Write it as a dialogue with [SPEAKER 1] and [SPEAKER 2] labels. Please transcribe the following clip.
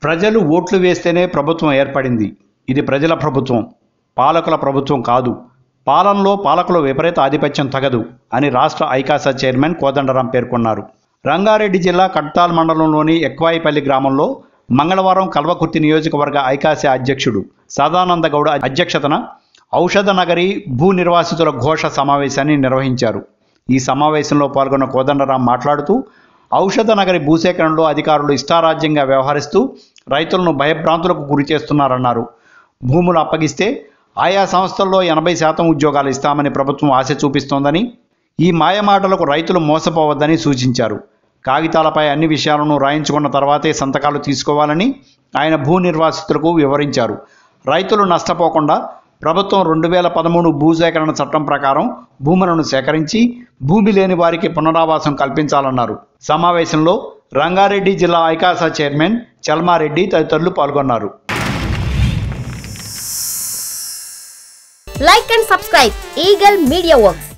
[SPEAKER 1] ప్రజలు ఓట్లు వేస్తేనే ప్రభుత్వం ఏర్పడింది. ఇది ప్రజల ప్రభుత్వం, పాలకుల ప్రభుత్వం కాదు. పాలనలో పాలకుల విపరీత ఆధిపత్యం తగదు అని రాష్ట్ర ఐకాస చైర్మన్ కోదండరాం పేర్కొన్నారు. రంగారెడ్డి జిల్లా కడ్తాల్ మండలంలోని ఎక్వాయిపల్లి గ్రామంలో మంగళవారం కల్వకుర్తి నియోజకవర్గ ఐకాస అధ్యక్షుడు సదానంద గౌడ అధ్యక్షతన ఔషధ నగరి భూ నిర్వాసితుల ఘోష సమావేశాన్ని నిర్వహించారు. ఈ సమావేశంలో పాల్గొన్న కోదండరాం మాట్లాడుతూ ఔషధ నగరి భూసేకరణలో అధికారులు ఇష్టారాజ్యంగా వ్యవహరిస్తూ రైతులను భయభ్రాంతులకు గురి చేస్తున్నారన్నారు. భూములు అప్పగిస్తే ఆయా సంస్థల్లో 80% ఉద్యోగాలు ఇస్తామని ప్రభుత్వం ఆశ చూపిస్తోందని, ఈ మాయమాటలకు రైతులు మోసపోవద్దని సూచించారు. కాగితాలపై అన్ని విషయాలను రాయించుకున్న తర్వాతే సంతకాలు తీసుకోవాలని ఆయన భూ నిర్వాసితులకు వివరించారు. రైతులు నష్టపోకుండా ప్రభుత్వం 2013 భూసేకరణ చట్టం ప్రకారం భూములను సేకరించి భూమి లేని వారికి పునరావాసం కల్పించాలన్నారు. సమావేశంలో రంగారెడ్డి జిల్లా ఐకాస చైర్మన్ చల్మారెడ్డి తదితరులు పాల్గొన్నారు.
[SPEAKER 2] Like and subscribe Eagle Media Works.